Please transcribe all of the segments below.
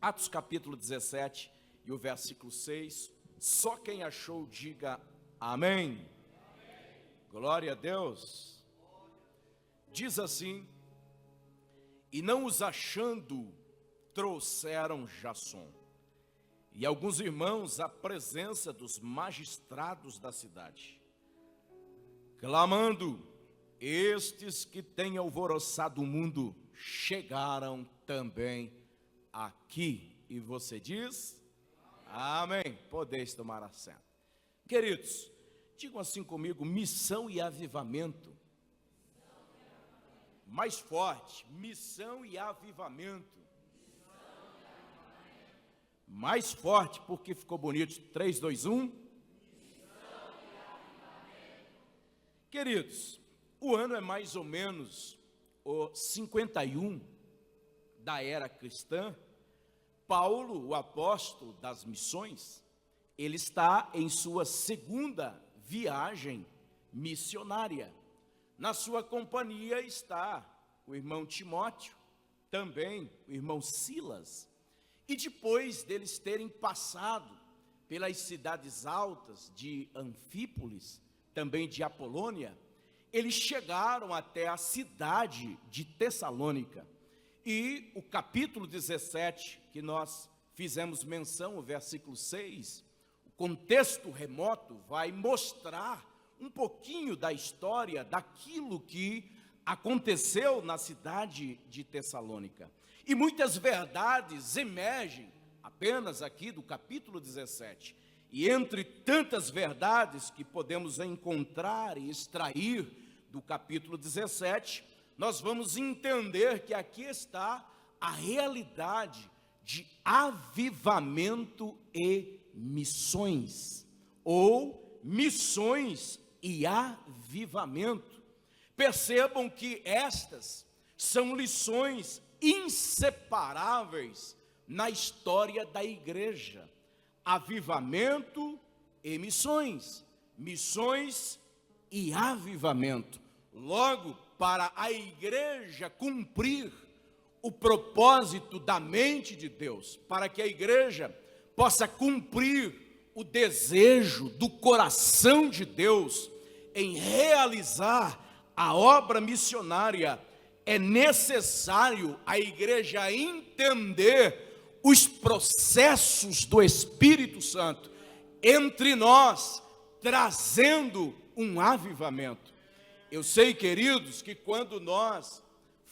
Atos capítulo 17 e o versículo 6. Só quem achou, diga amém. Amém. Glória a Deus. Diz assim: e não os achando, trouxeram Jasson e alguns irmãos à presença dos magistrados da cidade, clamando: estes que têm alvoroçado o mundo chegaram também aqui. E você diz amém. Podeis tomar assento. Queridos, digam assim comigo: missão e avivamento. Mais forte: missão e avivamento. Mais forte, porque ficou bonito. 3, 2, 1. Queridos, o ano é mais ou menos o 51 da era cristã. Paulo, o apóstolo das missões, ele está em sua segunda viagem missionária. Na sua companhia está o irmão Timóteo, também o irmão Silas. E depois deles terem passado pelas cidades altas de Anfípolis, também de Apolônia, eles chegaram até a cidade de Tessalônica. E o capítulo 17, que nós fizemos menção, o versículo 6, o contexto remoto vai mostrar um pouquinho da história daquilo que aconteceu na cidade de Tessalônica. E muitas verdades emergem apenas aqui do capítulo 17. E entre tantas verdades que podemos encontrar e extrair do capítulo 17, nós vamos entender que aqui está a realidade de avivamento e missões, ou missões e avivamento. Percebam que estas são lições inseparáveis na história da igreja: avivamento e missões, missões e avivamento. Logo, para a igreja cumprir o propósito da mente de Deus, para que a igreja possa cumprir o desejo do coração de Deus em realizar a obra missionária, é necessário a igreja entender os processos do Espírito Santo entre nós, trazendo um avivamento. Eu sei, queridos, que quando nós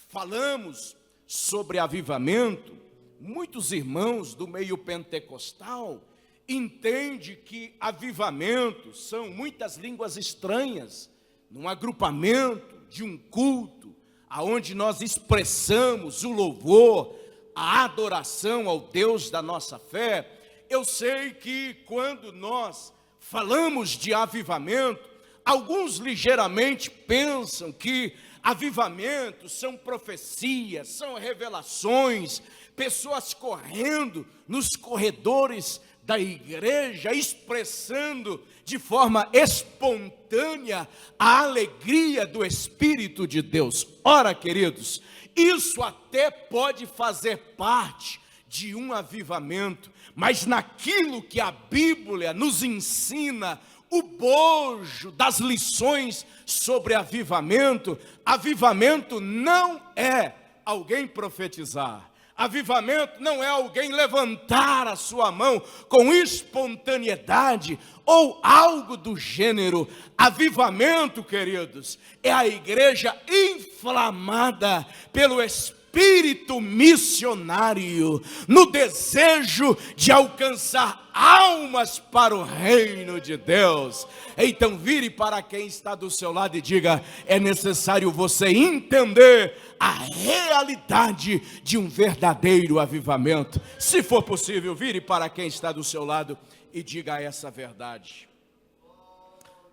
falamos sobre avivamento, muitos irmãos do meio pentecostal entendem que avivamento são muitas línguas estranhas, num agrupamento de um culto, aonde nós expressamos o louvor, a adoração ao Deus da nossa fé. Eu sei que quando nós falamos de avivamento, alguns ligeiramente pensam que avivamento são profecias, são revelações, pessoas correndo nos corredores da igreja, expressando de forma espontânea a alegria do Espírito de Deus. Ora, queridos, isso até pode fazer parte de um avivamento, mas naquilo que a Bíblia nos ensina, o bojo das lições sobre avivamento, avivamento não é alguém profetizar. Avivamento não é alguém levantar a sua mão com espontaneidade ou algo do gênero. Avivamento, queridos, é a igreja inflamada pelo Espírito missionário, no desejo de alcançar almas para o reino de Deus. Então vire para quem está do seu lado e diga: é necessário você entender a realidade de um verdadeiro avivamento. Se for possível, vire para quem está do seu lado e diga essa verdade.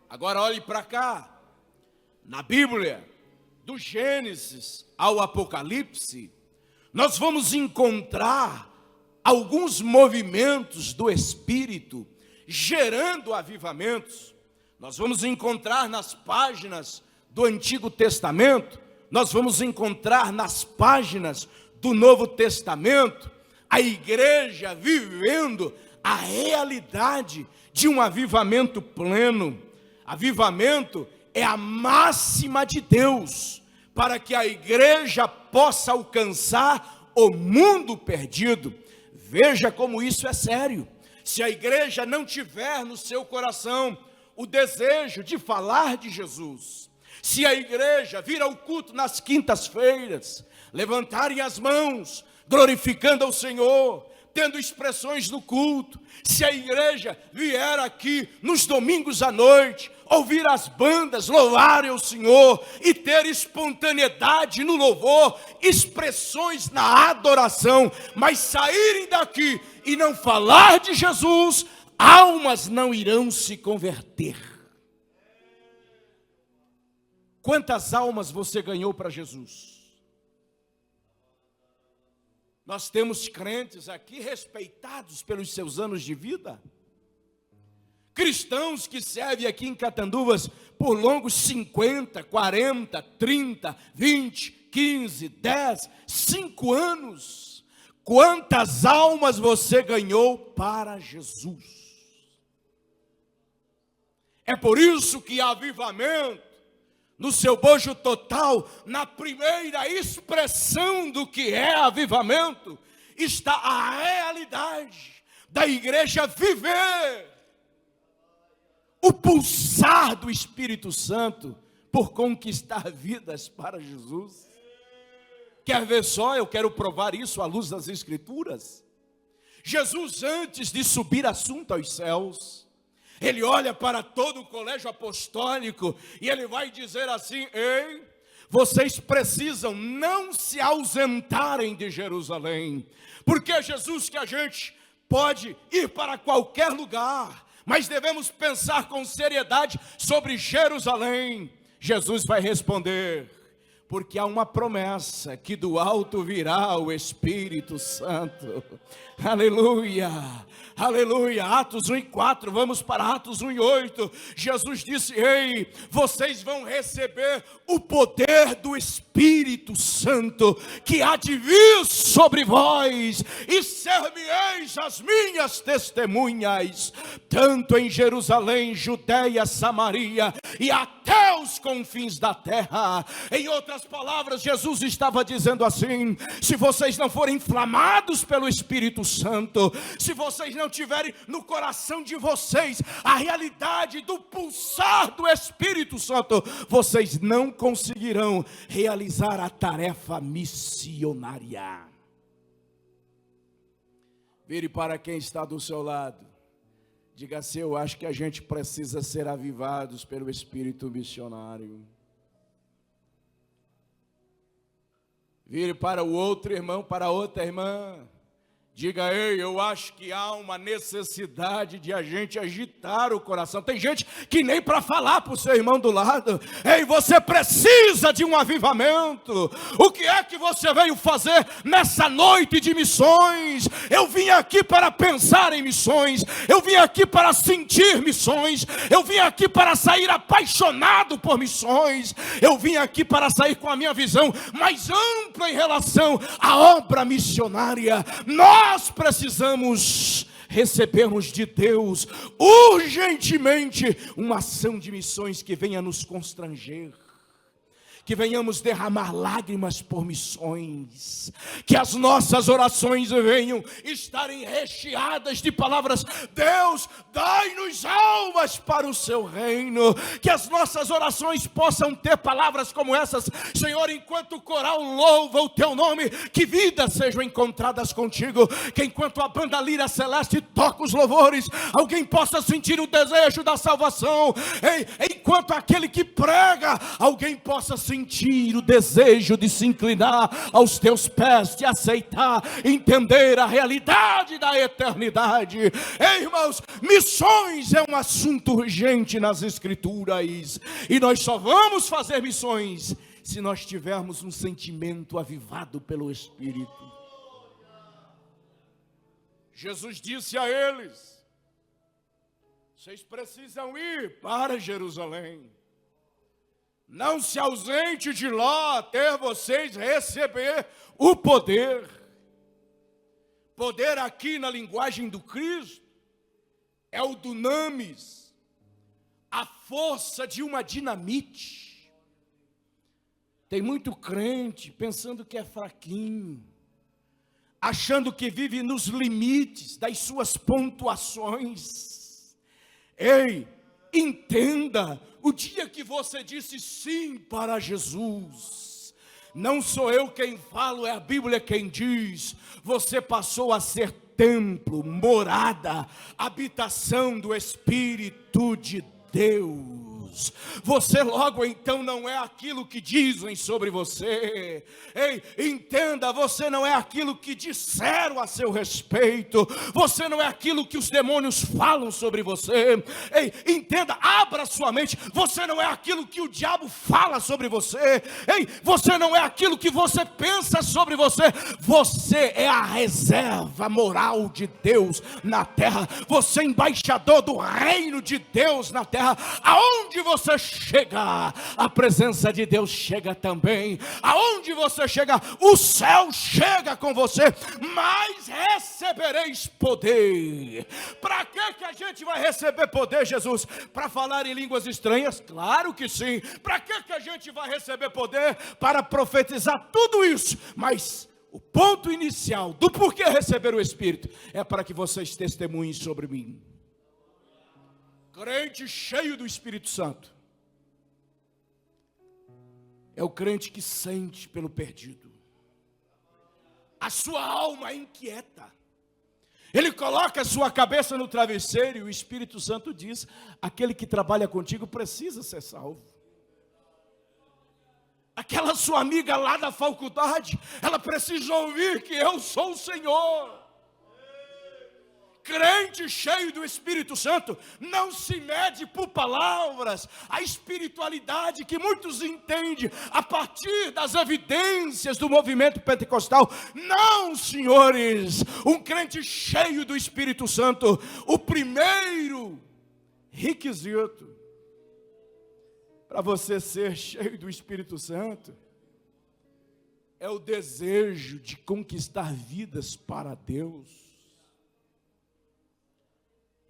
Agora olhe para cá. Na Bíblia, do Gênesis ao Apocalipse, nós vamos encontrar alguns movimentos do Espírito gerando avivamentos. Nós vamos encontrar nas páginas do Antigo Testamento, nós vamos encontrar nas páginas do Novo Testamento a igreja vivendo a realidade de um avivamento pleno. Avivamento é a máxima de Deus para que a igreja possa alcançar o mundo perdido. Veja como isso é sério. Se a igreja não tiver no seu coração o desejo de falar de Jesus, se a igreja vir ao culto nas quintas-feiras, levantarem as mãos, glorificando ao Senhor, tendo expressões no culto, se a igreja vier aqui nos domingos à noite, ouvir as bandas louvarem o Senhor e ter espontaneidade no louvor, expressões na adoração, mas saírem daqui e não falar de Jesus, almas não irão se converter. Quantas almas você ganhou para Jesus? Nós temos crentes aqui respeitados pelos seus anos de vida. Cristãos que servem aqui em Catanduvas por longos 50, 40, 30, 20, 15, 10, 5 anos. Quantas almas você ganhou para Jesus? É por isso que avivamento, no seu bojo total, na primeira expressão do que é avivamento, está a realidade da igreja viver o pulsar do Espírito Santo por conquistar vidas para Jesus. Quer ver só? Eu quero provar isso à luz das Escrituras. Jesus, antes de subir assunto aos céus, ele olha para todo o colégio apostólico e ele vai dizer assim: ei, vocês precisam não se ausentarem de Jerusalém, porque é Jesus que a gente pode ir para qualquer lugar, mas devemos pensar com seriedade sobre Jerusalém. Jesus vai responder: porque há uma promessa que do alto virá o Espírito Santo. Aleluia, aleluia. Atos 1:4, vamos para Atos 1:8. Jesus disse: ei, vocês vão receber o poder do Espírito Santo, que há de vir sobre vós, e ser-me-eis as minhas testemunhas, tanto em Jerusalém, Judeia, Samaria, e até os confins da terra. Em outras palavras, Jesus estava dizendo assim: se vocês não forem inflamados pelo Espírito Santo, se vocês não tiverem no coração de vocês a realidade do pulsar do Espírito Santo, vocês não conseguirão realizar a tarefa missionária. Vire para quem está do seu lado, diga assim: eu acho que a gente precisa ser avivados pelo Espírito missionário. Vire para o outro irmão, para a outra irmã, diga: ei, eu acho que há uma necessidade de a gente agitar o coração. Tem gente que nem para falar para o seu irmão do lado: ei, você precisa de um avivamento. O que é que você veio fazer nessa noite de missões? Eu vim aqui para pensar em missões, eu vim aqui para sentir missões, eu vim aqui para sair apaixonado por missões, eu vim aqui para sair com a minha visão mais ampla em relação à obra missionária. Nós precisamos recebermos de Deus urgentemente uma ação de missões que venha nos constranger, que venhamos derramar lágrimas por missões, que as nossas orações venham estarem recheadas de palavras: Deus, dai-nos almas para o seu reino. Que as nossas orações possam ter palavras como essas: Senhor, enquanto o coral louva o teu nome, que vidas sejam encontradas contigo. Que enquanto a banda lira celeste toca os louvores, alguém possa sentir o desejo da salvação. Enquanto aquele que prega, alguém possa sentir o desejo de se inclinar aos teus pés, de aceitar, entender a realidade da eternidade. Irmãos, missões é um assunto urgente nas Escrituras, e nós só vamos fazer missões se nós tivermos um sentimento avivado pelo Espírito. Jesus disse a eles: vocês precisam ir para Jerusalém. Não se ausente de lá até vocês receber o poder. Poder aqui na linguagem do Cristo é o dunamis, a força de uma dinamite. Tem muito crente pensando que é fraquinho, achando que vive nos limites das suas pontuações. Ei, entenda, o dia que você disse sim para Jesus, não sou eu quem falo, é a Bíblia quem diz, você passou a ser templo, morada, habitação do Espírito de Deus. Você logo então não é aquilo que dizem sobre você. Ei, entenda, você não é aquilo que disseram a seu respeito. Você não é aquilo que os demônios falam sobre você. Ei, entenda, abra sua mente. Você não é aquilo que o diabo fala sobre você. Ei, você não é aquilo que você pensa sobre você. Você é a reserva moral de Deus na terra. Você é embaixador do reino de Deus na terra. Aonde você chega, a presença de Deus chega também. Aonde você chega, o céu chega com você. Mas recebereis poder. Para que a gente vai receber poder, Jesus? Para falar em línguas estranhas? Claro que sim. Para que a gente vai receber poder? Para profetizar, tudo isso. Mas o ponto inicial do porquê receber o Espírito é para que vocês testemunhem sobre mim. Crente cheio do Espírito Santo é o crente que sente pelo perdido. A sua alma é inquieta. Ele coloca a sua cabeça no travesseiro e o Espírito Santo diz: aquele que trabalha contigo precisa ser salvo. Aquela sua amiga lá da faculdade, ela precisa ouvir que eu sou o Senhor. Crente cheio do Espírito Santo não se mede por palavras. A espiritualidade que muitos entendem a partir das evidências do movimento pentecostal. Não, senhores. Um crente cheio do Espírito Santo, o primeiro requisito para você ser cheio do Espírito Santo é o desejo de conquistar vidas para Deus.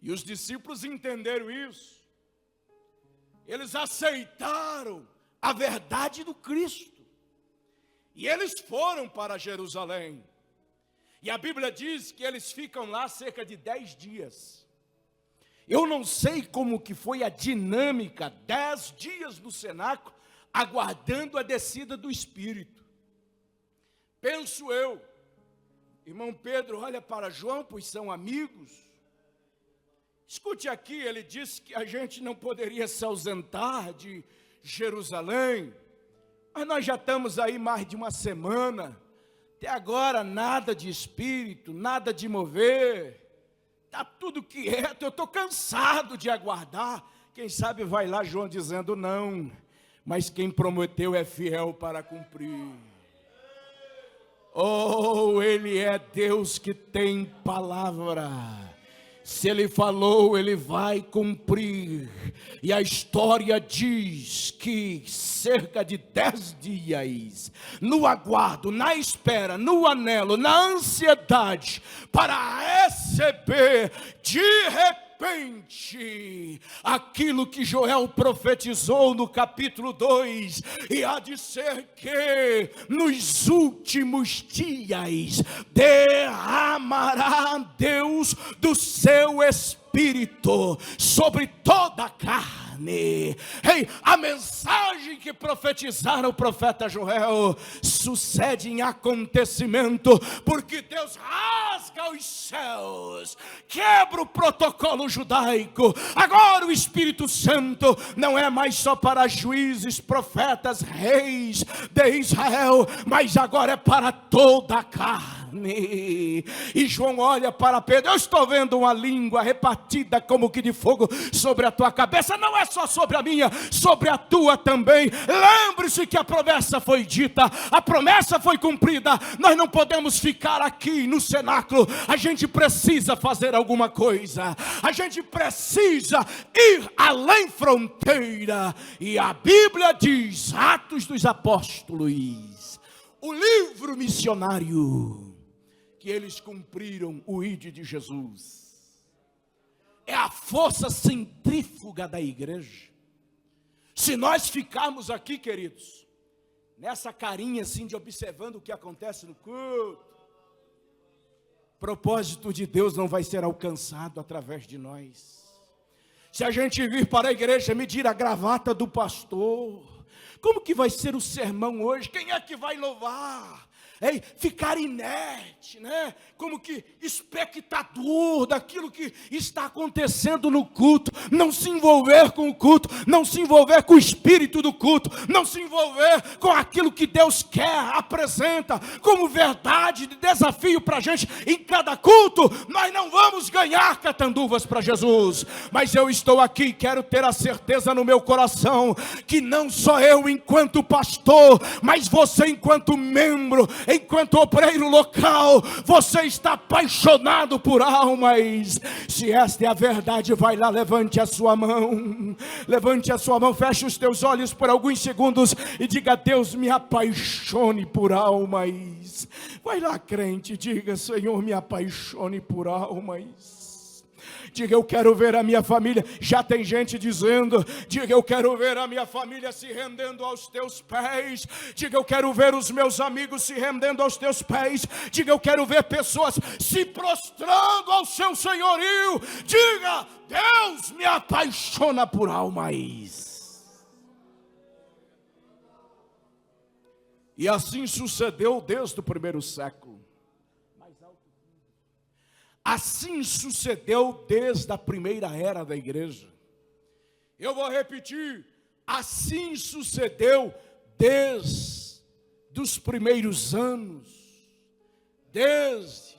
E os discípulos entenderam isso. Eles aceitaram a verdade do Cristo. E eles foram para Jerusalém. E a Bíblia diz que eles ficam lá cerca de 10 dias. Eu não sei como que foi a dinâmica, 10 dias no cenáculo, aguardando a descida do Espírito. Penso eu, irmão Pedro olha para João, pois são amigos. Escute aqui, ele disse que a gente não poderia se ausentar de Jerusalém, mas nós já estamos aí mais de uma semana, até agora nada de Espírito, nada de mover, está tudo quieto, eu estou cansado de aguardar. Quem sabe vai lá João dizendo não, mas quem prometeu é fiel para cumprir. Oh, Ele é Deus que tem palavra. Se Ele falou, Ele vai cumprir. E a história diz que cerca de 10 dias, no aguardo, na espera, no anelo, na ansiedade, para receber de repente aquilo que Joel profetizou no capítulo 2, e há de ser que nos últimos dias derramará Deus do seu Espírito sobre toda a carne. Ei, a mensagem que profetizaram o profeta Joel sucede em acontecimento, porque Deus rasga os céus, quebra o protocolo judaico. Agora o Espírito Santo não é mais só para juízes, profetas, reis de Israel, mas agora é para toda a carne. E João olha para Pedro: eu estou vendo uma língua repartida como que de fogo sobre a tua cabeça. Não é só sobre a minha, sobre a tua também. Lembre-se que a promessa foi dita, a promessa foi cumprida. Nós não podemos ficar aqui no cenáculo. A gente precisa fazer alguma coisa. A gente precisa ir além fronteira. E a Bíblia diz, Atos dos Apóstolos, o livro missionário, que eles cumpriram o ID de Jesus. É a força centrífuga da igreja. Se nós ficarmos aqui, queridos, nessa carinha assim de observando o que acontece no culto, o propósito de Deus não vai ser alcançado através de nós. Se a gente vir para a igreja medir a gravata do pastor, como que vai ser o sermão hoje? Quem é que vai louvar? Ficar inerte, né? Como que espectador daquilo que está acontecendo no culto, não se envolver com o culto, não se envolver com o espírito do culto, não se envolver com aquilo que Deus quer, apresenta como verdade, de desafio para a gente em cada culto. Nós não vamos ganhar catanduvas para Jesus, mas eu estou aqui e quero ter a certeza no meu coração que não só eu enquanto pastor, mas você enquanto membro, enquanto obreiro local, você está apaixonado por almas. Se esta é a verdade, vai lá, levante a sua mão, feche os teus olhos por alguns segundos e diga: Deus, me apaixone por almas. Vai lá, crente, diga: Senhor, me apaixone por almas. Diga: eu quero ver a minha família. Já tem gente dizendo: diga: eu quero ver a minha família se rendendo aos teus pés. Diga: eu quero ver os meus amigos se rendendo aos teus pés. Diga: eu quero ver pessoas se prostrando ao seu senhorio. Diga: Deus, me apaixona por almas. E assim sucedeu desde o primeiro século. Assim sucedeu desde a primeira era da igreja. Eu vou repetir: assim sucedeu desde os primeiros anos, desde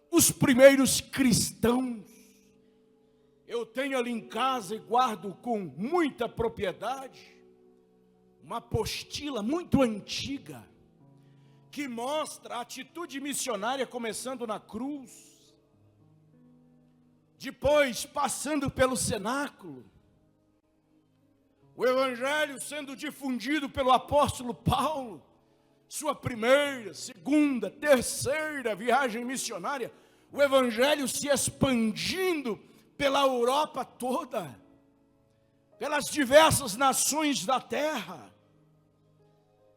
os primeiros cristãos. Eu tenho ali em casa e guardo com muita propriedade uma apostila muito antiga que mostra a atitude missionária começando na cruz, depois passando pelo cenáculo, o evangelho sendo difundido pelo apóstolo Paulo, sua primeira, segunda, terceira viagem missionária, o evangelho se expandindo pela Europa toda, pelas diversas nações da terra,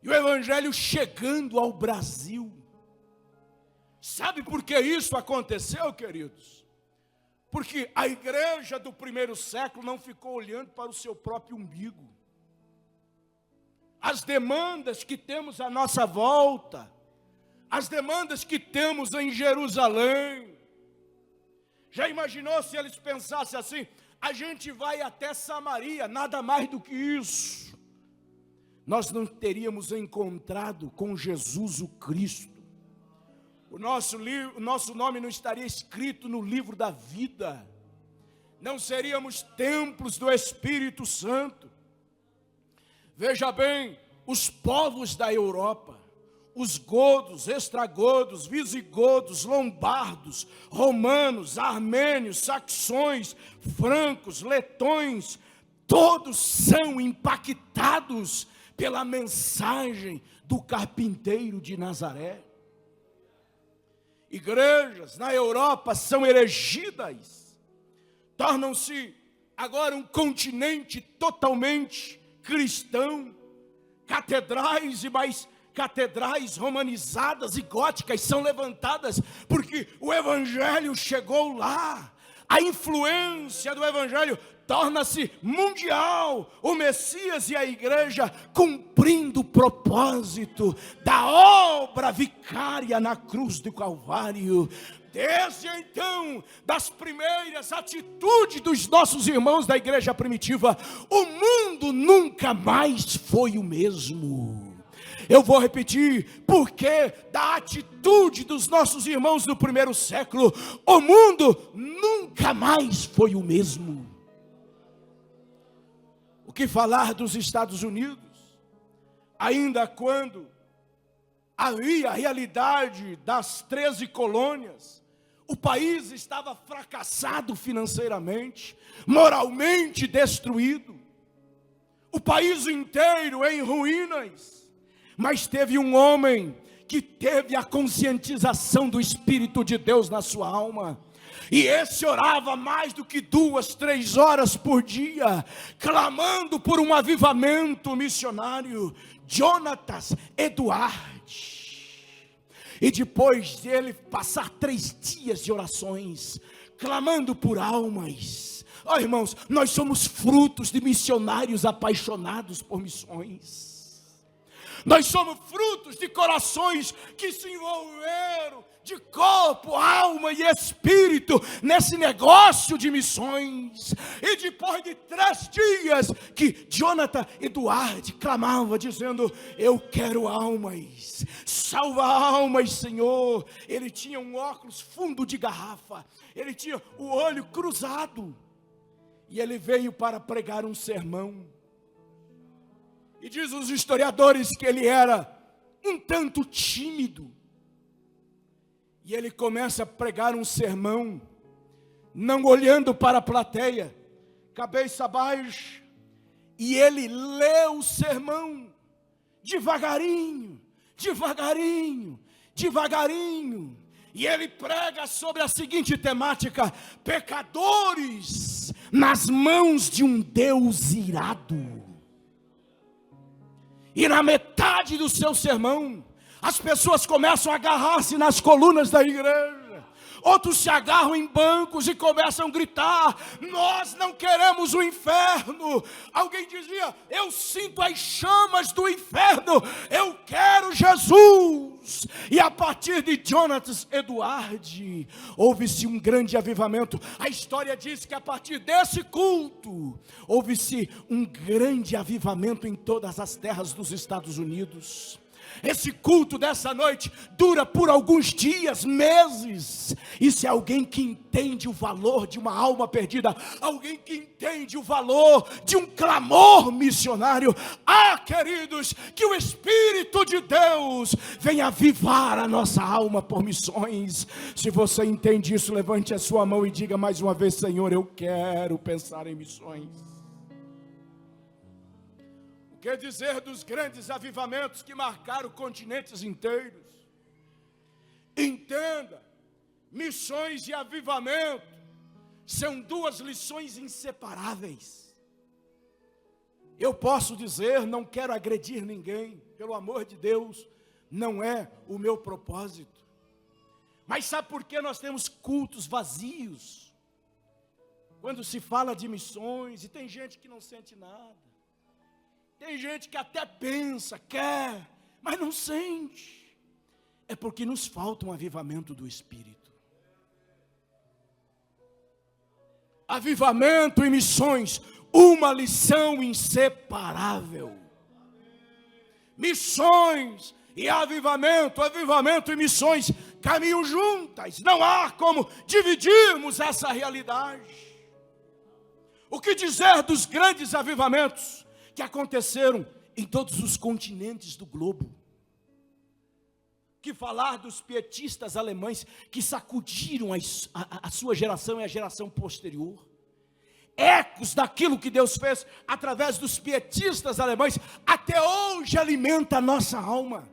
e o evangelho chegando ao Brasil. Sabe por que isso aconteceu, queridos? Porque a igreja do primeiro século não ficou olhando para o seu próprio umbigo. As demandas que temos à nossa volta, as demandas que temos em Jerusalém. Já imaginou se eles pensassem assim: a gente vai até Samaria, nada mais do que isso? Nós não teríamos encontrado com Jesus o Cristo. O nosso nome não estaria escrito no livro da vida. Não seríamos templos do Espírito Santo. Veja bem, os povos da Europa, os godos, estragodos, visigodos, lombardos, romanos, armênios, saxões, francos, letões, todos são impactados pela mensagem do carpinteiro de Nazaré. Igrejas na Europa são erigidas, tornam-se agora um continente totalmente cristão, catedrais e mais catedrais romanizadas e góticas são levantadas, porque o evangelho chegou lá, a influência do evangelho torna-se mundial, o Messias e a igreja cumprindo o propósito da obra vicária na cruz do Calvário. Desde então, das primeiras atitudes dos nossos irmãos da igreja primitiva, o mundo nunca mais foi o mesmo. Eu vou repetir: porque da atitude dos nossos irmãos do primeiro século, o mundo nunca mais foi o mesmo. O que falar dos Estados Unidos? Ainda quando havia a realidade das 13 colônias, o país estava fracassado financeiramente, moralmente destruído, o país inteiro em ruínas. Mas teve um homem que teve a conscientização do Espírito de Deus na sua alma. E esse orava mais do que 2, 3 horas por dia, clamando por um avivamento missionário. Jonatas Eduardi. E depois de ele passar 3 dias de orações, clamando por almas. Ó irmãos, nós somos frutos de missionários apaixonados por missões. Nós somos frutos de corações que se envolveram de corpo, alma e espírito nesse negócio de missões. E depois de 3 dias que Jonathan Eduardi clamava dizendo: eu quero almas, salva almas, Senhor. Ele tinha um óculos fundo de garrafa, ele tinha o olho cruzado, e ele veio para pregar um sermão. E diz os historiadores que ele era um tanto tímido. E ele começa a pregar um sermão, não olhando para a plateia, cabeça abaixo. E ele lê o sermão, devagarinho, devagarinho, devagarinho. E ele prega sobre a seguinte temática: pecadores nas mãos de um Deus irado. E na metade do seu sermão, as pessoas começam a agarrar-se nas colunas da igreja. Outros se agarram em bancos e começam a gritar: nós não queremos o inferno. Alguém dizia: eu sinto as chamas do inferno, eu quero Jesus. E a partir de Jonathan Eduardi, houve-se um grande avivamento. A história diz que a partir desse culto, houve-se um grande avivamento em todas as terras dos Estados Unidos. Esse culto dessa noite dura por alguns dias, meses. E se alguém que entende o valor de uma alma perdida, alguém que entende o valor de um clamor missionário, queridos, que o Espírito de Deus venha avivar a nossa alma por missões. Se você entende isso, levante a sua mão e diga mais uma vez: Senhor, eu quero pensar em missões. O que dizer dos grandes avivamentos que marcaram continentes inteiros? Entenda, missões e avivamento são 2 lições inseparáveis. Eu posso dizer, não quero agredir ninguém, pelo amor de Deus, não é o meu propósito. Mas sabe por que nós temos cultos vazios? Quando se fala de missões, e tem gente que não sente nada. Tem gente que até pensa, quer, mas não sente. É porque nos falta um avivamento do Espírito. Avivamento e missões, uma lição inseparável. Missões e avivamento, avivamento e missões caminham juntas. Não há como dividirmos essa realidade. O que dizer dos grandes avivamentos que aconteceram em todos os continentes do globo? Que falar dos pietistas alemães que sacudiram a sua geração e a geração posterior? Ecos daquilo que Deus fez através dos pietistas alemães, até hoje alimenta a nossa alma.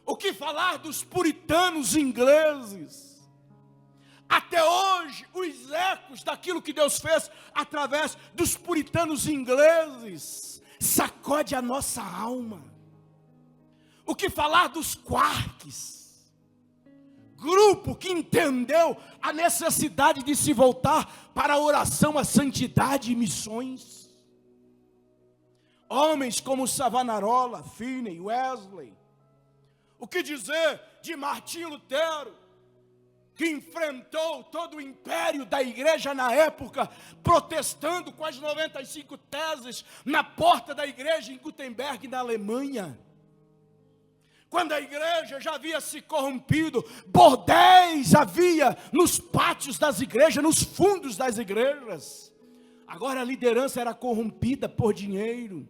O que falar dos puritanos ingleses? Até hoje, os ecos daquilo que Deus fez através dos puritanos ingleses sacode a nossa alma. O que falar dos Quarks? Grupo que entendeu a necessidade de se voltar para a oração, a santidade e missões. Homens como Savonarola, Finney, Wesley. O que dizer de Martinho Lutero, que enfrentou todo o império da igreja na época, protestando com as 95 teses na porta da igreja em Gutenberg, na Alemanha. Quando a igreja já havia se corrompido, bordéis havia nos pátios das igrejas, nos fundos das igrejas. Agora a liderança era corrompida por dinheiro.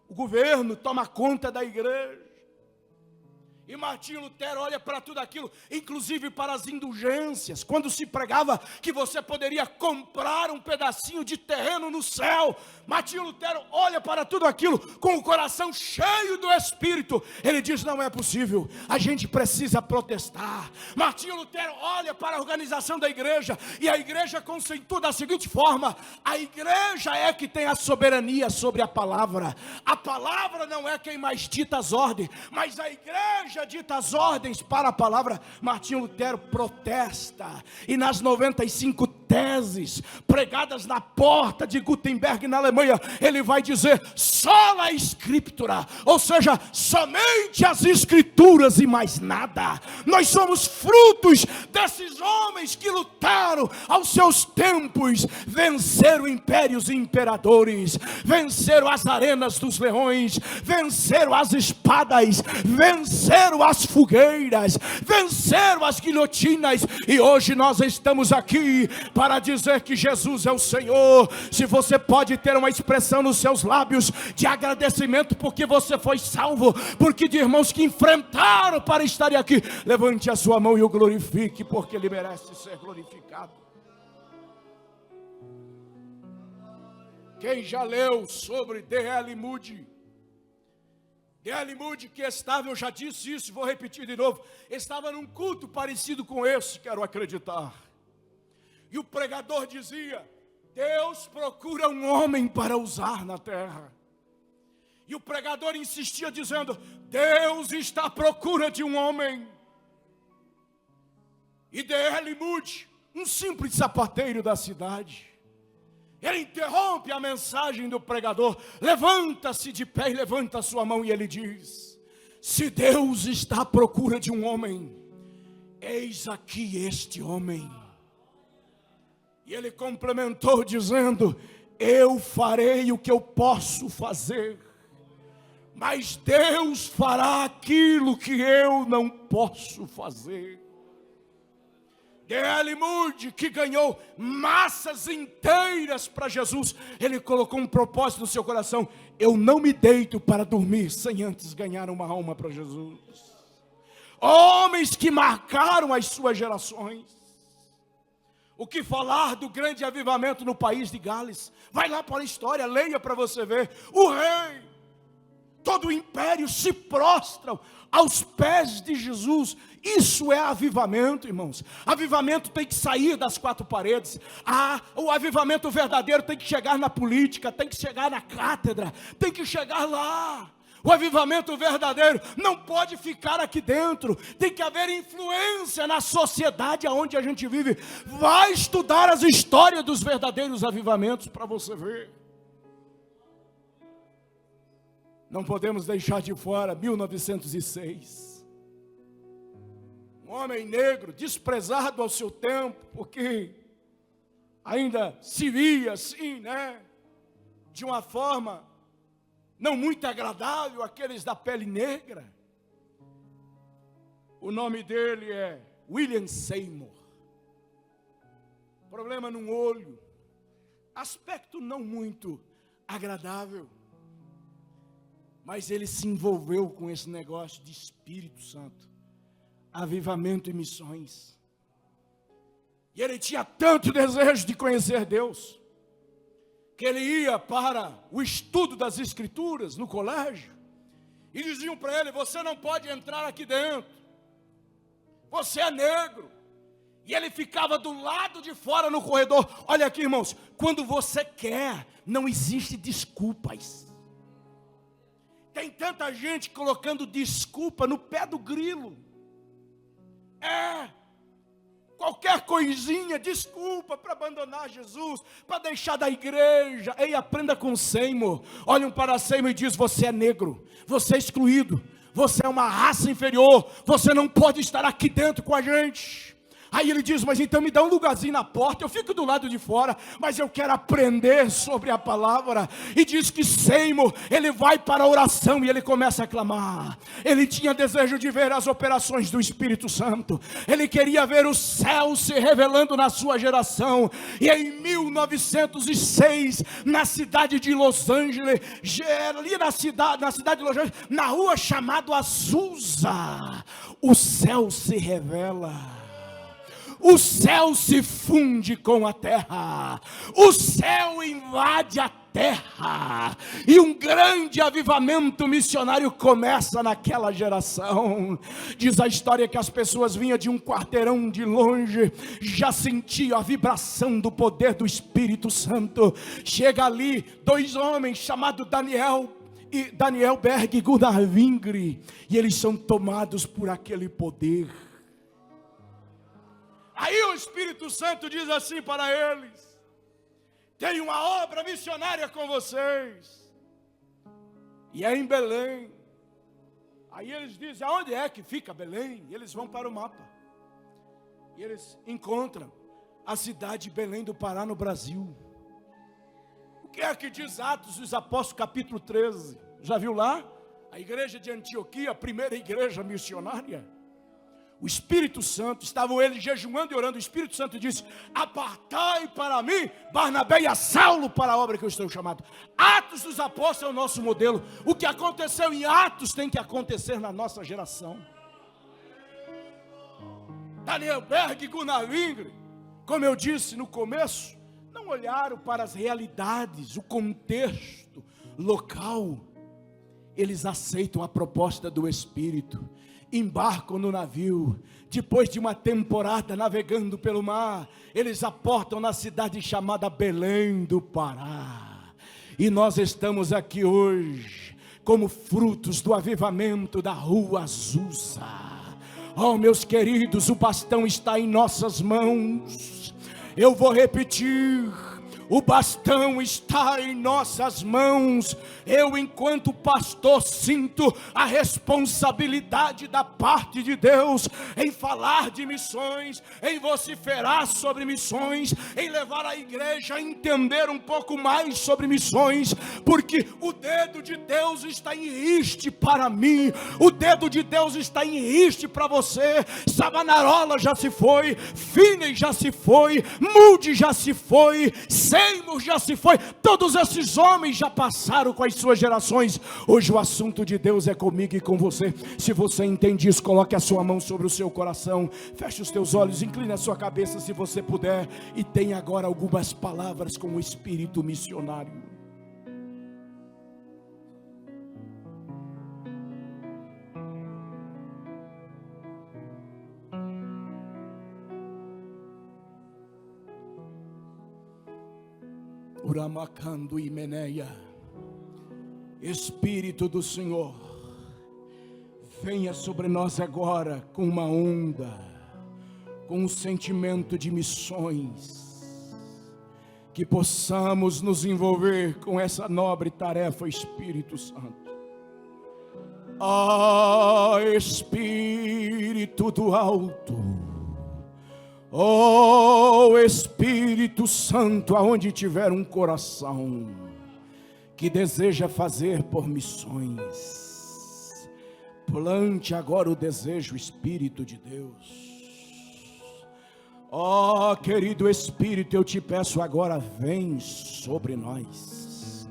O governo toma conta da igreja. E Martinho Lutero olha para tudo aquilo, inclusive para as indulgências, quando se pregava que você poderia comprar um pedacinho de terreno no céu. Martinho Lutero olha para tudo aquilo com o coração cheio do Espírito. Ele diz: não é possível, a gente precisa protestar. Martinho Lutero olha para a organização da igreja, e a igreja conceitua da seguinte forma: a igreja é que tem a soberania sobre a palavra não é quem mais dita as ordens, mas a igreja dita as ordens para a palavra. Martinho Lutero protesta, e nas 95 teses pregadas na porta de Gutenberg na Alemanha, ele vai dizer: sola scriptura, ou seja, somente as escrituras e mais nada. Nós somos frutos desses homens que lutaram aos seus tempos, venceram impérios e imperadores, venceram as arenas dos leões, venceram as espadas, venceram as fogueiras, venceram as guilhotinas, e hoje nós estamos aqui para dizer que Jesus é o Senhor. Se você pode ter uma expressão nos seus lábios de agradecimento porque você foi salvo, porque de irmãos que enfrentaram para estarem aqui, levante a sua mão e o glorifique, porque ele merece ser glorificado. Quem já leu sobre D.L. Moody? D.L. Moody, que estava, eu já disse isso, vou repetir de novo, estava num culto parecido com esse, quero acreditar. E o pregador dizia: Deus procura um homem para usar na terra. E o pregador insistia dizendo: Deus está à procura de um homem. E D.L. Moody, um simples sapateiro da cidade, ele interrompe a mensagem do pregador, levanta-se de pé e levanta a sua mão, e ele diz: se Deus está à procura de um homem, eis aqui este homem. E ele complementou dizendo: eu farei o que eu posso fazer, mas Deus fará aquilo que eu não posso fazer. D.L. Moody, que ganhou massas inteiras para Jesus, ele colocou um propósito no seu coração: eu não me deito para dormir sem antes ganhar uma alma para Jesus. Homens que marcaram as suas gerações. O que falar do grande avivamento no país de Gales? Vai lá para a história, leia para você ver. O rei, todo o império se prostram aos pés de Jesus. Isso é avivamento, irmãos. Avivamento tem que sair das quatro paredes. O avivamento verdadeiro tem que chegar na política, tem que chegar na cátedra, tem que chegar lá. O avivamento verdadeiro não pode ficar aqui dentro, tem que haver influência na sociedade onde a gente vive. Vai estudar as histórias dos verdadeiros avivamentos para você ver. Não podemos deixar de fora 1906. Um homem negro, desprezado ao seu tempo, porque ainda se via assim, né? De uma forma não muito agradável àqueles da pele negra. O nome dele é William Seymour. Problema no olho, aspecto não muito agradável. Mas ele se envolveu com esse negócio de Espírito Santo, avivamento e missões. E ele tinha tanto desejo de conhecer Deus, que ele ia para o estudo das Escrituras no colégio, e diziam para ele: você não pode entrar aqui dentro, você é negro. E ele ficava do lado de fora no corredor. Olha aqui, irmãos, quando você quer, não existe desculpas. Tem tanta gente colocando desculpa no pé do grilo. Qualquer coisinha, desculpa para abandonar Jesus, para deixar da igreja. Ei, aprenda com Seymour. Olham para Seymour e diz: você é negro, você é excluído, você é uma raça inferior, você não pode estar aqui dentro com a gente. Aí ele diz, mas então me dá um lugarzinho na porta, eu fico do lado de fora, mas eu quero aprender sobre a palavra. E diz que Seymour, ele vai para a oração e ele começa a clamar. Ele tinha desejo de ver as operações do Espírito Santo. Ele queria ver o céu se revelando na sua geração. E em 1906, na cidade de Los Angeles, ali na cidade de Los Angeles, na rua chamada Azusa, o céu se revela. O céu se funde com a terra, o céu invade a terra, e um grande avivamento missionário começa naquela geração. Diz a história que as pessoas vinham de um quarteirão de longe, já sentiam a vibração do poder do Espírito Santo. Chega ali 2 homens chamados Daniel Berg e Gunnar Wingre, e eles são tomados por aquele poder. Aí o Espírito Santo diz assim para eles: tem uma obra missionária com vocês, e é em Belém. Aí eles dizem, aonde é que fica Belém? E eles vão para o mapa, e eles encontram a cidade de Belém do Pará, no Brasil. O que é que diz Atos dos Apóstolos, capítulo 13? Já viu lá? A igreja de Antioquia, a primeira igreja missionária. O Espírito Santo, estavam eles jejuando e orando, o Espírito Santo disse, apartai para mim Barnabé e a Saulo para a obra que eu estou chamado. Atos dos Apóstolos é o nosso modelo. O que aconteceu em Atos tem que acontecer na nossa geração. Daniel Berg e Gunnar Wingre, como eu disse no começo, não olharam para as realidades, o contexto local. Eles aceitam a proposta do Espírito, embarcam no navio. Depois de uma temporada navegando pelo mar, eles aportam na cidade chamada Belém do Pará. E nós estamos aqui hoje como frutos do avivamento da rua Azusa. Oh, meus queridos, o bastão está em nossas mãos. Eu vou repetir: o bastão está em nossas mãos. Eu, enquanto pastor, sinto a responsabilidade da parte de Deus em falar de missões, em vociferar sobre missões, em levar a igreja a entender um pouco mais sobre missões, porque o dedo de Deus está em riste para mim, o dedo de Deus está em riste para você. Savanarola já se foi, Finney já se foi, Moody já se foi, Seymour já se foi, todos esses homens já passaram com as suas gerações. Hoje o assunto de Deus é comigo e com você. Se você entende isso, coloque a sua mão sobre o seu coração, feche os teus olhos, incline a sua cabeça se você puder, e tenha agora algumas palavras com o espírito missionário. Uramacando e Meneia, Espírito do Senhor, venha sobre nós agora com uma onda, com um sentimento de missões, que possamos nos envolver com essa nobre tarefa, Espírito Santo. Ah, Espírito do alto, oh Espírito Santo, aonde tiver um coração que deseja fazer por missões, plante agora o desejo, Espírito de Deus. Oh querido Espírito, eu te peço agora, vem sobre nós,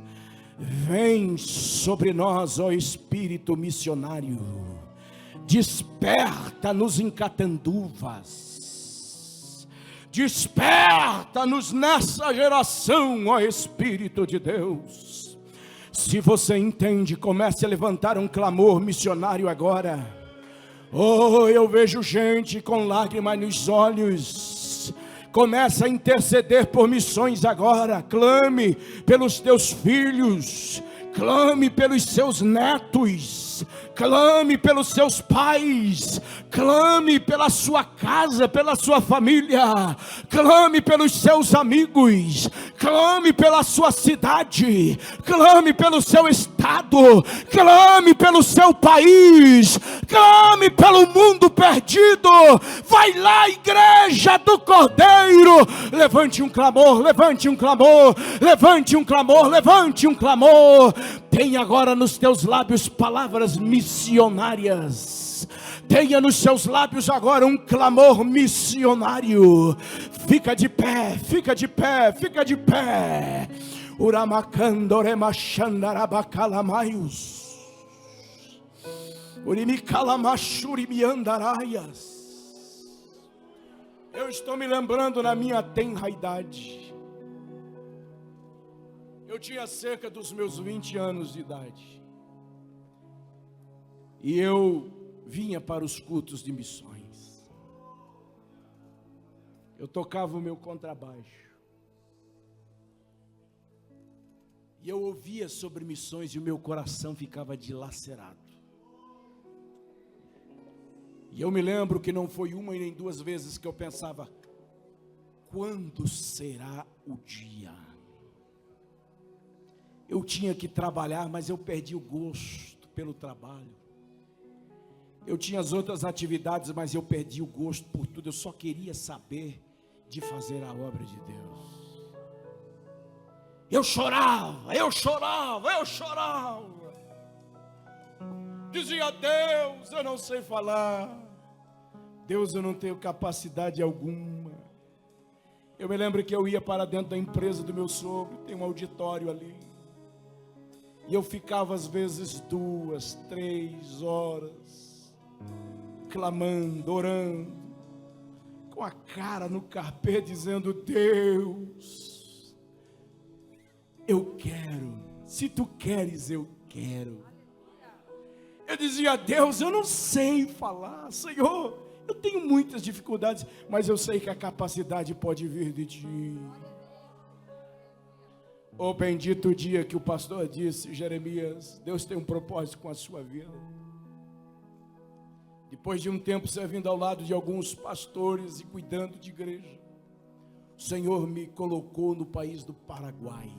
vem sobre nós, ó Espírito missionário, desperta-nos em Catanduvas, desperta-nos nessa geração, ó Espírito de Deus. Se você entende, comece a levantar um clamor missionário agora. Oh, eu vejo gente com lágrimas nos olhos. Começa a interceder por missões agora. Clame pelos teus filhos, clame pelos seus netos, clame pelos seus pais, clame pela sua casa, pela sua família, clame pelos seus amigos, clame pela sua cidade, clame pelo seu estado. necessitado, clame pelo seu país, clame pelo mundo perdido. Vai lá, igreja do Cordeiro, levante um clamor, levante um clamor, levante um clamor, levante um clamor. Tenha agora nos teus lábios palavras missionárias. Tenha nos seus lábios agora um clamor missionário. Fica de pé, fica de pé, fica de pé. Uramacandoremachandarabacalamaios. Urimicalamassurimiandaraias. Eu estou me lembrando na minha tenra idade. Eu tinha cerca dos meus 20 anos de idade. E eu vinha para os cultos de missões. Eu tocava o meu contrabaixo. E eu ouvia sobre missões e o meu coração ficava dilacerado. E eu me lembro que não foi uma e nem duas vezes que eu pensava: quando será o dia? Eu tinha que trabalhar, mas eu perdi o gosto pelo trabalho. Eu tinha as outras atividades, mas eu perdi o gosto por tudo. Eu só queria saber de fazer a obra de Deus. Eu chorava, eu chorava, eu chorava. Dizia: Deus, eu não sei falar. Deus, eu não tenho capacidade alguma. Eu me lembro que eu ia para dentro da empresa do meu sogro, tem um auditório ali. E eu ficava às vezes 2, 3 horas, clamando, orando, com a cara no carpê, dizendo: Deus, eu quero, se tu queres, eu quero. Eu dizia: Deus, eu não sei falar, Senhor, eu tenho muitas dificuldades, mas eu sei que a capacidade pode vir de ti. Oh, bendito o dia que o pastor disse: Jeremias, Deus tem um propósito com a sua vida. Depois de um tempo servindo ao lado de alguns pastores e cuidando de igreja, o Senhor me colocou no país do Paraguai.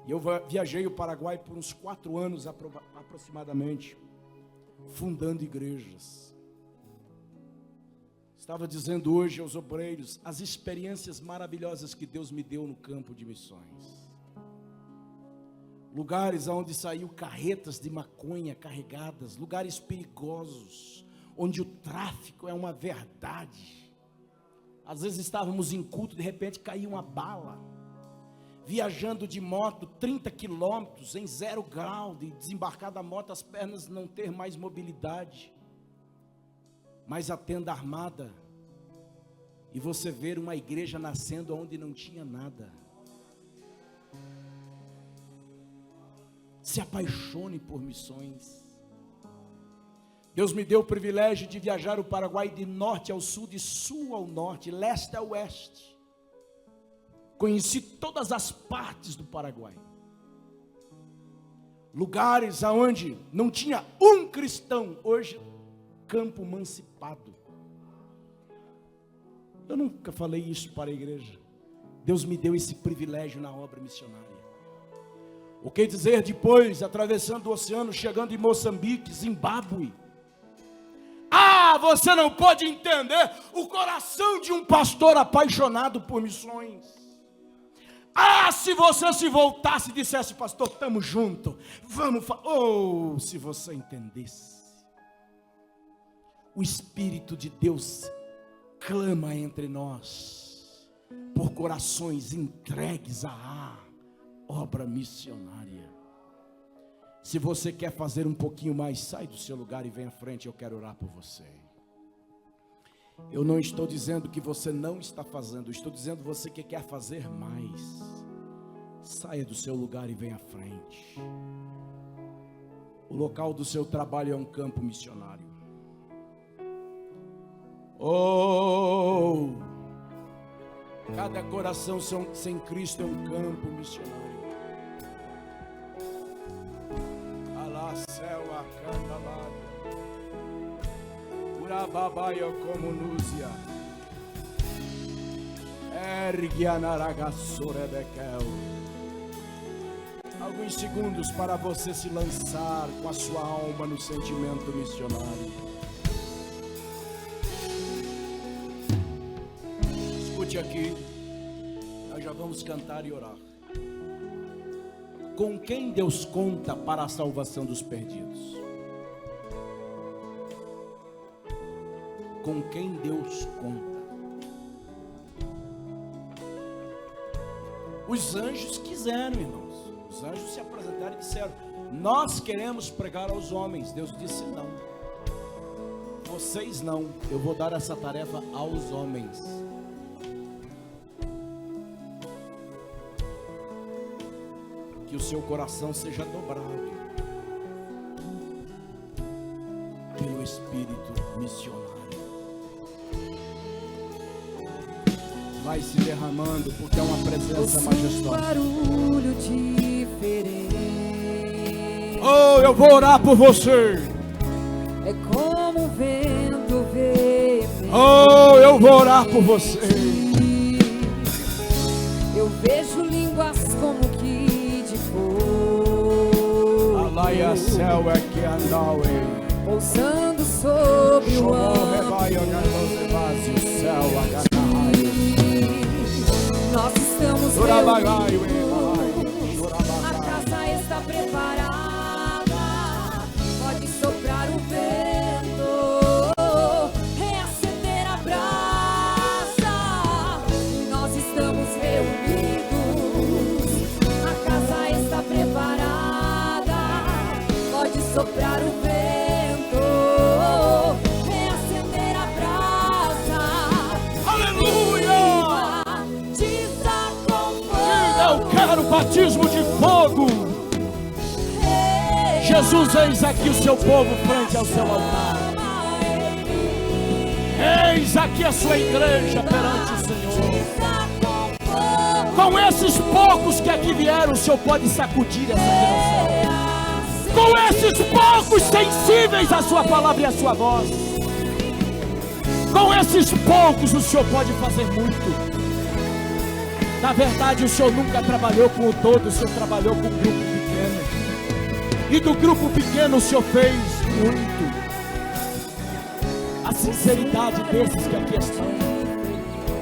E eu viajei o Paraguai por uns 4 anos aproximadamente, fundando igrejas. Estava dizendo hoje aos obreiros as experiências maravilhosas que Deus me deu no campo de missões. Lugares onde saiu carretas de maconha carregadas, lugares perigosos, onde o tráfico é uma verdade. Às vezes estávamos em culto, de repente caía uma bala. Viajando de moto 30 quilômetros em 0 grau, de desembarcar da moto, as pernas não ter mais mobilidade. Mas a tenda armada, e você ver uma igreja nascendo onde não tinha nada. Se apaixone por missões. Deus me deu o privilégio de viajar o Paraguai de norte ao sul, de sul ao norte, leste a oeste. Conheci todas as partes do Paraguai. Lugares aonde não tinha um cristão, hoje campo emancipado. Eu nunca falei isso para a igreja. Deus me deu esse privilégio na obra missionária. O que dizer depois, atravessando o oceano, chegando em Moçambique, Zimbábue. Ah, você não pode entender o coração de um pastor apaixonado por missões. Ah, se você se voltasse e dissesse: pastor, estamos juntos, vamos oh, se você entendesse. O Espírito de Deus clama entre nós, por corações entregues à obra missionária. Se você quer fazer um pouquinho mais, sai do seu lugar e vem à frente, eu quero orar por você. Eu não estou dizendo que você não está fazendo, estou dizendo você que quer fazer mais. Saia do seu lugar e venha à frente. O local do seu trabalho é um campo missionário. Oh, cada coração sem Cristo é um campo missionário. Alá, céu, a cantalada. Urababaia comunúzia. Ergue a naragassura bequel. alguns segundos para você se lançar com a sua alma no sentimento missionário. Escute aqui, nós já vamos cantar e orar. Com quem Deus conta para a salvação dos perdidos? Com quem Deus conta? Os anjos quiseram, irmãos. Os anjos se apresentaram e disseram: nós queremos pregar aos homens. Deus disse: não, vocês não, eu vou dar essa tarefa aos homens. Que o seu coração seja dobrado pelo Espírito missionário. Vai se derramando, porque é uma presença majestosa. Barulho diferente. Oh, eu vou orar por você. É como vento veemente. Oh, eu vou orar por você. Eu vejo línguas como que de fogo. Alaia céu é que andau Pousando sobre o Nós estamos reunidos. A casa está preparada. Pode soprar o vento, reacender a brasa. Nós estamos reunidos. A casa está preparada. Pode soprar o vento, reacender a brasa. Aleluia! Eu quero batismo de fogo. Jesus, eis aqui o seu povo frente ao seu altar. Eis aqui a sua igreja perante o Senhor. Com esses poucos que aqui vieram, o Senhor pode sacudir essa geração. Com esses poucos sensíveis à sua palavra e à sua voz. Com esses poucos o Senhor pode fazer muito. Na verdade, o Senhor nunca trabalhou com o todo, o Senhor trabalhou com o grupo pequeno. E do grupo pequeno o Senhor fez muito. A sinceridade desses que aqui estão.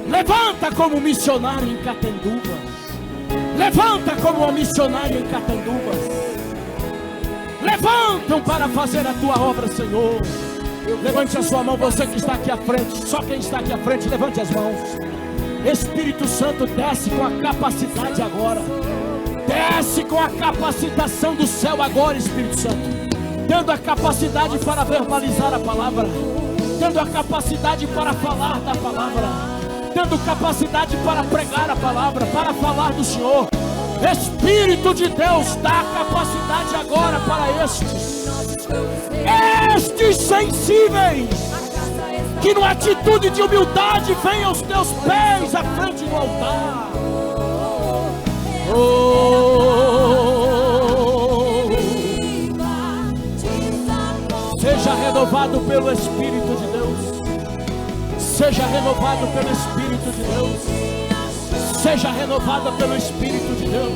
Levanta como missionário em Catendubas. Levanta como uma missionária em Catendubas. Levantam para fazer a tua obra, Senhor. Levante a sua mão, você que está aqui à frente. Só quem está aqui à frente, levante as mãos. Espírito Santo, desce com a capacidade agora. Desce com a capacitação do céu agora, Espírito Santo. Tendo a capacidade para verbalizar a palavra. Tendo a capacidade para falar da palavra. Tendo capacidade para pregar a palavra, para falar do Senhor. Espírito de Deus, dá capacidade agora para estes sensíveis, que numa atitude de humildade vem aos teus pés à frente do altar. Seja renovado pelo Espírito de Deus. Seja renovado pelo Espírito de Deus. Seja renovada pelo Espírito de Deus.